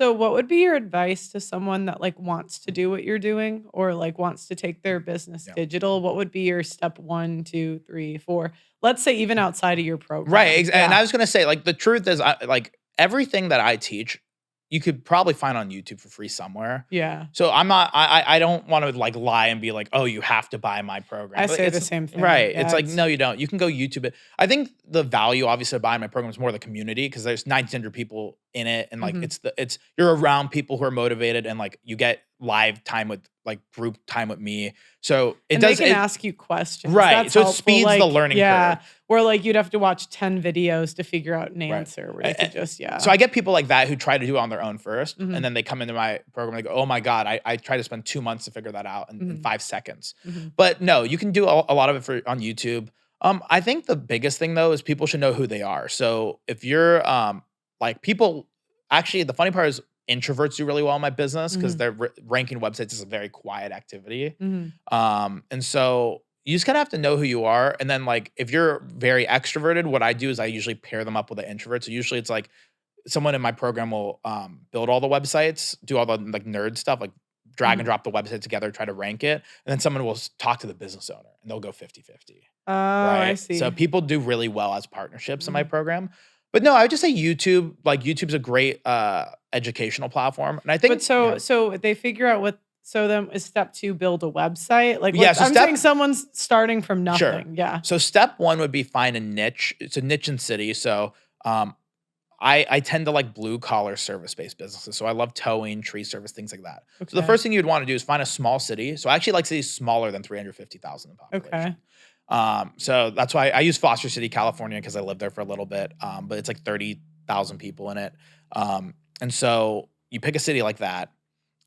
So what would be your advice to someone that like wants to do what you're doing or like wants to take their business Yeah. digital? What would be your step one, two, three, four? Let's say even outside of your Right, program. and Yeah. I was gonna say, like, the truth is, like, everything that I teach, you could probably find on YouTube for free somewhere. Yeah. So I'm not I don't wanna, like, lie and be like, "Oh, you have to buy my program." I Like, say the it's same thing. right, it's Yeah, like, it's no, you don't. You can go YouTube it. I think the value, obviously, of buying my program is more the community because there's 1,900 people in it, and, like, mhm. it's you're around people who are motivated, and, like, you get live time with like, group time with me. So it And they does can it ask you questions. right, That's so it helpful. speeds the Like, learning curve. yeah, where like you'd have to watch 10 videos to figure out an Right. answer where they A could just, so yeah. I get people like that who try to do it on their own first, and Mhm, then they come into my program and they go, "Oh my god, I tried to spend 2 months to figure that out in mhm, 5 seconds." mhm, But no, you can do a lot of it for on YouTube. I think the biggest thing though is people should know who they are. So if you're, like people actually the funny part is introverts do really well in my business because mhm, they're ranking websites is a very quiet activity. mhm, And so you just kind of have to know who you are. And then like if you're very extroverted, what I do is I usually pair them up with an introvert. So usually it's like someone in my program will build all the websites, do all the like nerd stuff, like drag and mhm. drop the website together, try to rank it. And then someone will talk to the business owner and they'll go 50-50. Oh, I Right. So see. people do really well as partnerships in my Mhm. program. But no, I would just say YouTube, like YouTube's a great educational platform. And I But think, so yeah. so they figure out what so then is step 2 build a website? Like, Yeah. let's So I'm saying step someone's starting from Sure. nothing. Yeah. So step one would be find a niche. It's a niche in city. So um, I tend to like blue collar service based businesses. So I love towing, tree service, things like that. So the Okay. first thing you'd want to do is find a small city. So I actually like cities smaller than 350,000 in Okay. population. So that's why I use Foster City, California, because I lived there for a little bit. But it's like 30,000 people in it. And so you pick a city like that.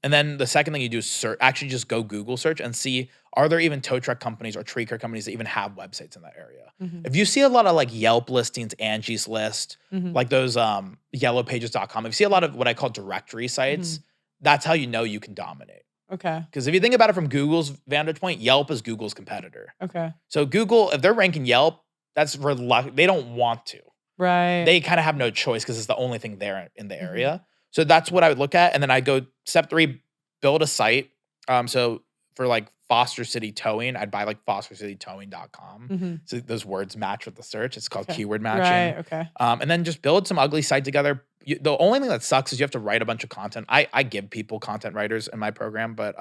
And then the second thing you do is search, actually just go Google search and see, are there even tow truck companies or tree care companies that even have websites in that area? Mhm. If you see a lot of like Yelp listings, Angie's List, Mhm. like those yellowpages.com, if you see a lot of what I call directory sites, Mhm. that's how you know you can dominate. Okay. Because if you think about it from Google's vantage point, Yelp is Google's competitor. Okay. So Google, if they're ranking Yelp, they don't want to. Right. They kind of have no choice because it's the only thing there in the Mhm. area. So that's what I would look at. And then I go step three, build a site. So for like Foster City Towing, I'd buy like fostercitytowing.com. Mhm. So those words match with the search. It's called Okay. keyword Right. matching. Okay. And then just build some ugly site together. The only thing that sucks is you have to write a bunch of content. I give people content writers in my program, but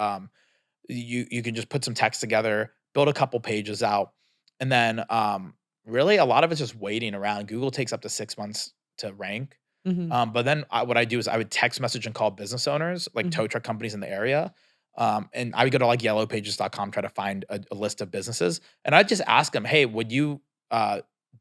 you can just put some text together, build a couple pages out, and then really a lot of it's just waiting around. Google takes up to 6 months to rank. Mhm. But then what I do is I would text message and call business owners, like Mhm. tow truck companies in the area. And I would go to like yellowpages.com, try to find a list of businesses. And I'd just ask them, hey, would you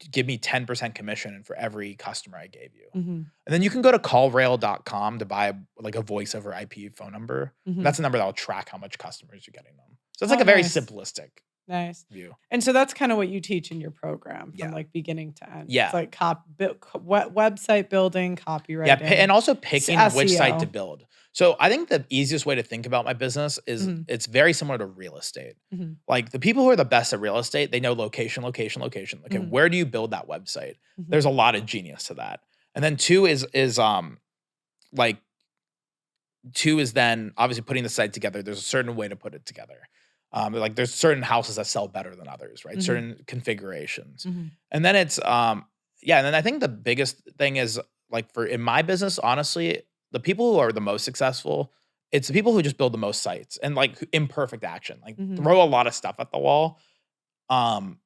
give me 10% commission for every customer I gave you? Mhm. And then you can go to callrail.com to buy like a voice over IP phone number. And Mhm. that's a number that will track how much customers you're getting them. So it's like Oh, a very nice. simplistic Nice. view. And so that's kinda what you teach in your program from, Yeah. like, beginning to end. It's Yeah. like website building, Yeah, copywriting, and also picking which site to SEO. build. So I think the easiest way to think about my business is Mhm. it's very similar to real estate. Mhm. Like the people who are the best at real estate, they know location, location, location. Okay, Mhm. where do you build that website? Mhm. There's a lot of genius to that. And then like two is then obviously putting the site together. There's a certain way to put it together. Like there's certain houses that sell better than others, right? Mhm. Certain configurations. Mhm. And then it's yeah, and then I think the biggest thing is like for in my business, honestly, the people who are the most successful, it's the people who just build the most sites and like imperfect action. Like Mhm. throw a lot of stuff at the wall. Um,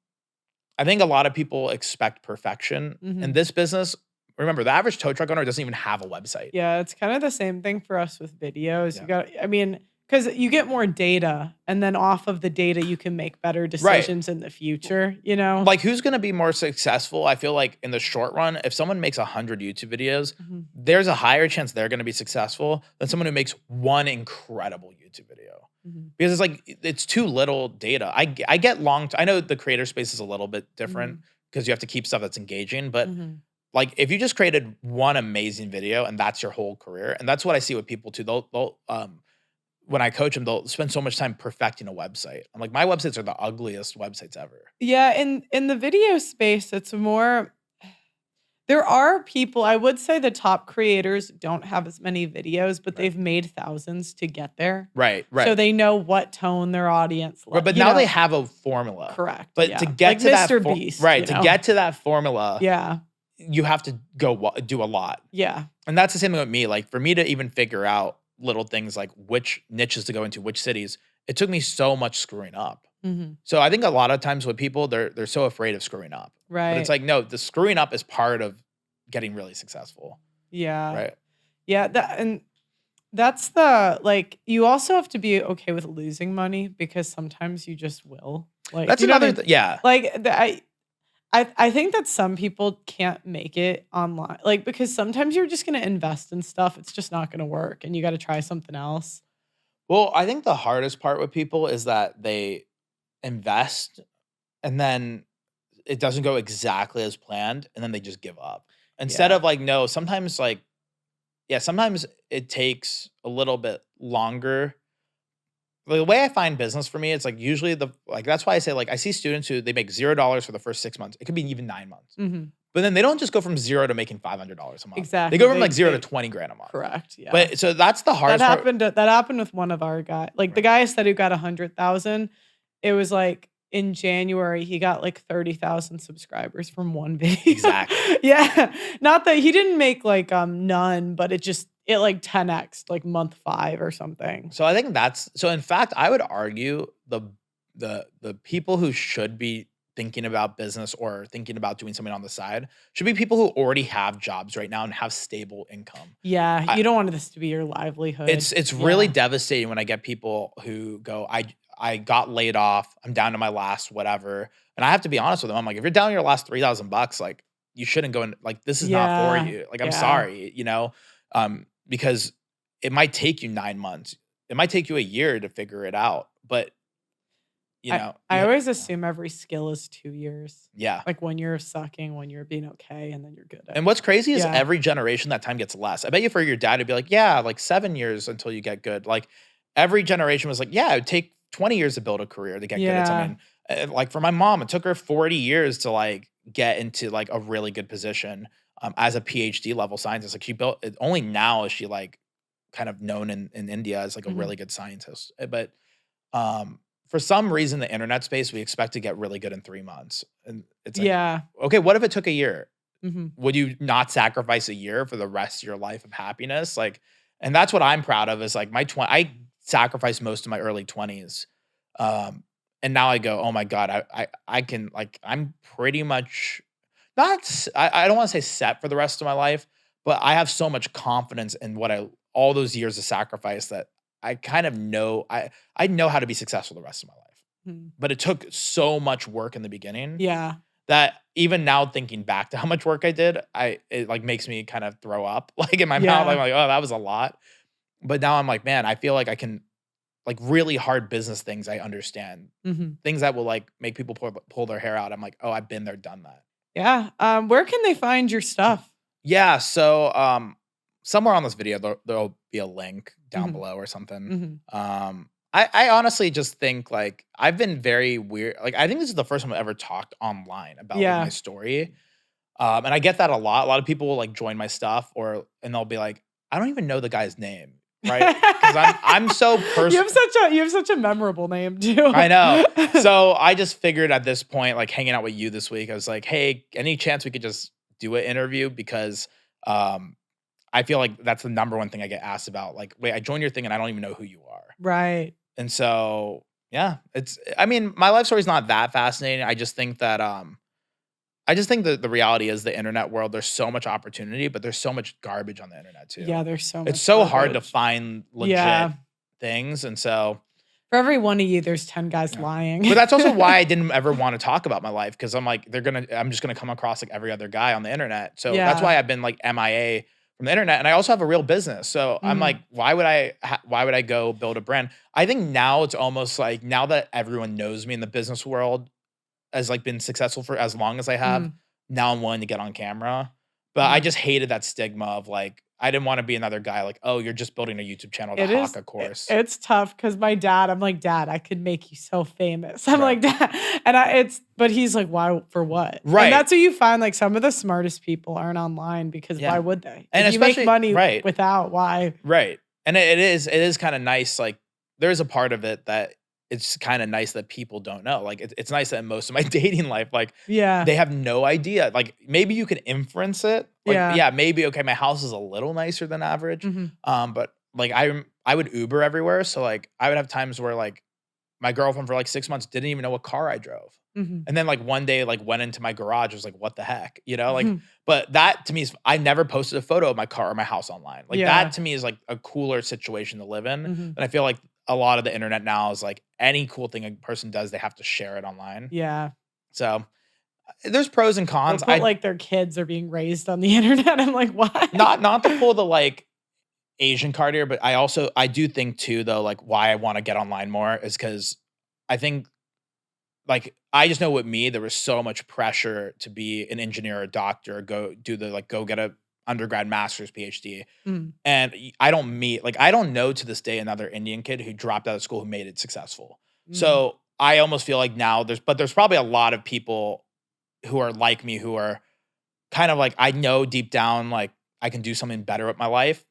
I think a lot of people expect perfection in Mhm. this business. Remember, the average tow truck owner doesn't even have a website. Yeah, it's kinda the same thing for us with videos. You Yeah. got I mean, because you get more data, and then off of the data, you can make better Right. decisions in the future, you know? Like, who's gonna be more successful? I feel like in the short run, if someone makes 100 YouTube videos, Mhm. there's a higher chance they're gonna be successful than someone who makes one incredible YouTube video. Mhm. Because it's like it's too little data. I get I know the creator space is a little bit different Mhm. because you have to keep stuff that's engaging, but Mhm. like if you just created one amazing video and that's your whole career, and that's what I see with people too. They'll when I coach them, they'll spend so much time perfecting a website. I'm like, my websites are the ugliest websites ever. Yeah, in the video space, it's more There are people, I would say the top creators don't have as many videos, but Right. they've made thousands to get there. Right, So right. they know what tone their audience Right, but you now they know have a formula. correct, But to yeah. get Like to that Mr. Beast, right, to get to that formula, Yeah, you have to do a lot. yeah, And that's the same thing with me. Like for me to even figure out little things like which niches to go into, which cities, it took me so much screwing up. mhm, So I think a lot of times with people, they're so afraid of screwing up. But it's right, like, no, the screwing up is part of getting really successful. yeah. Right. Yeah, that's the like, you also have to be okay with losing money because sometimes you just will. Like, That's you know what I another mean? yeah. Like, I think that some people can't make it online, like, because sometimes you're just gonna invest in stuff, it's just not gonna work, and you gotta try something else. Well, I think the hardest part with people is that they invest and then it doesn't go exactly as planned and then they just give up. Instead Yeah. of like, no, sometimes like, yeah, sometimes it takes a little bit longer. The way I find business for me, it's like usually that's why I say like I see students who they make $0 for the first 6 months. It could be even 9 months. Mhm. But then they don't just go from 0 to making $500 a month. They Exactly, go from like 0 to 20 grand a month. correct, yeah. But so that's the hardest part. That happened with one of our guys. Like, the Right. guy I said who got 100,000, it was, like, in January, he got, like, 30,000 subscribers from one video. Exactly. Yeah. Not that he didn't make, like, none, but it, like, 10X'd, like, month 5 or something. So I think that's so in fact, I would argue the people who should be thinking about business or thinking about doing something on the side should be people who already have jobs right now and have stable income. Yeah, I you don't want this to be your livelihood. it's really Yeah. devastating when I get people who go, I got laid off, I'm down to my last whatever. And I have to be honest with them. I'm like, if you're down to your last $3,000, like you shouldn't go in like this is not for Yeah, you. Like I'm yeah. sorry, because it might take you 9 months. It might take you a year to figure it out. But I always assume every skill is 2 years. yeah. Like, when you're sucking, when you're being okay, and then you're good at And what's crazy is Yeah. every generation that time gets less. I bet you for your dad, it'd be like, yeah, like 7 years until you get good. Like every generation was like, yeah, it would take 20 years to build a career to get good at Yeah. something. Like for my mom, it took her 40 years to like get into like a really good position as a PhD level scientist. Like she built it only now is she like kind of known in India as like a Mhm. really good scientist. But for some reason, the internet space, we expect to get really good in 3 months. And it's like, Yeah. okay, what if it took a year? Mhm. Would you not sacrifice a year for the rest of your life of happiness? Like, and that's what I'm proud of is like I sacrificed most of my early 20s. Um, and now I go, oh my God, I can like, I'm pretty much not, I don't want to say set for the rest of my life, but I have so much confidence in all those years of sacrifice that I kind of know, I know how to be successful the rest of my life. Mhm. But it took so much work in the beginning Yeah. that even now thinking back to how much work I did, it like makes me kind of throw up like in my mouth. I'm Yeah. like, oh, that was a lot. But now I'm like, man, I feel like I can like really hard business things I understand. Mhm. Things that will like make people pull their hair out. I'm like, oh, I've been there, done that. Yeah. Where can they find your stuff? Yeah. So somewhere on this video there'll be a link down Mhm. below or something. Mhm. I honestly just think like I've been very weird. Like I think this is the first time I've ever talked online about like my Yeah. story. And I get that a lot. A lot of people will like join my stuff and they'll be like, I don't even know the guy's name, right? Because I'm so personal. You have such a memorable name too. I know. So I just figured at this point, like hanging out with you this week, I was like, hey, any chance we could just do an interview? Because I feel like that's the number one thing I get asked about. Like, wait, I joined your thing and I don't even know who you are. Right. And so, yeah, I mean, my life story is not that fascinating. I just think that the reality is the internet world, there's so much opportunity, but there's so much garbage on the internet too. Yeah, there's so It's much so hard to garbage. find legit Yeah. things. And so, For every one of you, there's 10 guys yeah. lying. But that's also why I didn't ever want to talk about my life because I'm like, I'm just gonna come across like every other guy on the internet. So that's Yeah. why I've been like MIA from the internet, and I also have a real business. So I'm like, Mhm. why would I go build a brand? I think now it's almost like now that everyone knows me in the business world as like been successful for as long as I have, Mhm. now I'm willing to get on camera. But I Yeah. just hated that stigma of like, I didn't want to be another guy like, oh, you're just building a YouTube channel to It hawk is a course. it's tough because my dad, I'm like, "Dad, I could make you so famous." I'm Right. like, "Dad," and but he's like, "Why for what?" And Right. that's what you find, like, some of the smartest people aren't online because why Yeah. would they? And If you make especially, money right. without, why? Right. And it is kind of nice. Like there's a part of it that it's kind of nice that people don't know. Like it's nice that in most of my dating life, like Yeah. they have no idea. Like maybe you can inference it. Like, Yeah. yeah, maybe okay, my house is a little nicer than average. Mhm. But like I would Uber everywhere. So like I would have times where like my girlfriend for like 6 months didn't even know what car I drove. Mhm. And then like one day, like went into my garage, was like, what the heck? You know, like, Mhm. but that to me is I never posted a photo of my car or my house online. Like Yeah. that to me is like a cooler situation to live in. Mhm. And I feel like a lot of the internet now is like any cool thing a person does, they have to share it online. Yeah. So there's pros and They'll cons. put, like, their kids are being raised on the internet. I'm like, "Why?" Not to pull the like Asian card here, but I do think too though, like why I want to get online more is because I think like I just know with me, there was so much pressure to be an engineer or a doctor, go get a undergrad, master's, PhD. Mm. And I don't meet like I don't know to this day another Indian kid who dropped out of school who made it successful. Mm. So I almost feel like now there's probably a lot of people who are like me who are kind of like I know deep down like I can do something better with my life.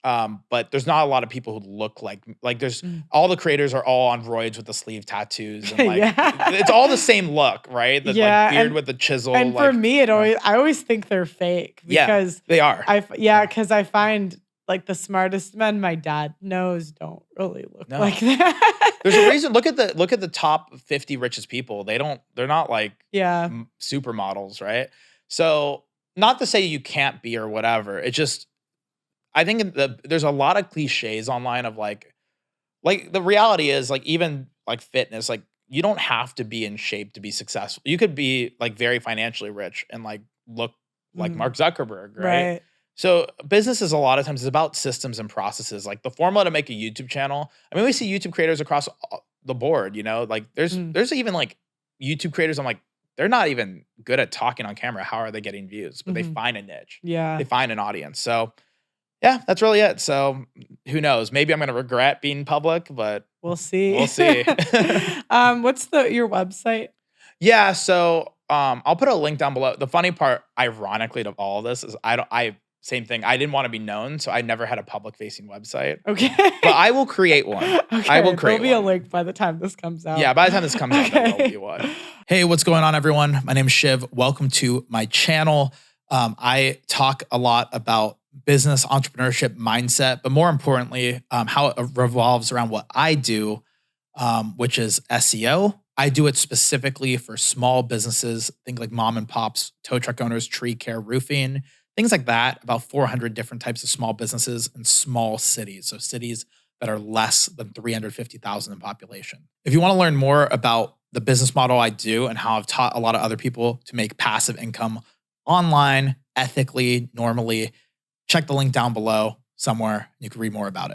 But there's not a lot of people who look like there's Mm. all the creators are all on roids with the sleeve tattoos and like Yeah. it's all the same look, right? The Yeah, like beard and with the chisel. and for Like, me, I always think they're fake yeah, because they are. yeah, because I find, like, the smartest men my dad knows don't really look No. like that. There's a reason. Look at the top 50 richest people. They're not like Yeah. supermodels, right? So not to say you can't be or whatever. It just I think there's a lot of cliches online of like the reality is like even like fitness, like you don't have to be in shape to be successful. You could be like very financially rich and like look like Mm. Mark Zuckerberg, right? Right. So businesses a lot of times is about systems and processes. Like the formula to make a YouTube channel. I mean, we see YouTube creators across the board, you know, like Mm. there's even like YouTube creators. I'm like, they're not even good at talking on camera. How are they getting views? But they Mhm. find a niche. Yeah. They find an audience. So yeah, that's really it. So who knows? Maybe I'm gonna regret being public, but We'll see. we'll see. What's your website? Yeah, so I'll put a link down below. The funny part, ironically, of all of this is I same thing. I didn't want to be known, so I never had a public facing website. Okay. But I will create one. I will Okay, create there'll be a one. link by the time this comes out. Yeah, by the time this comes out, there will Okay. be one. Hey, what's going on, everyone? My name is Shiv. Welcome to my channel. I talk a lot about business, entrepreneurship, mindset, but more importantly, how it revolves around what I do, which is SEO. I do it specifically for small businesses, think like mom and pops, tow truck owners, tree care, roofing, things like that. About 400 different types of small businesses in small cities. So cities that are less than 350,000 in population. If you want to learn more about the business model I do and how I've taught a lot of other people to make passive income online, ethically, normally, check the link down below somewhere. You can read more about it.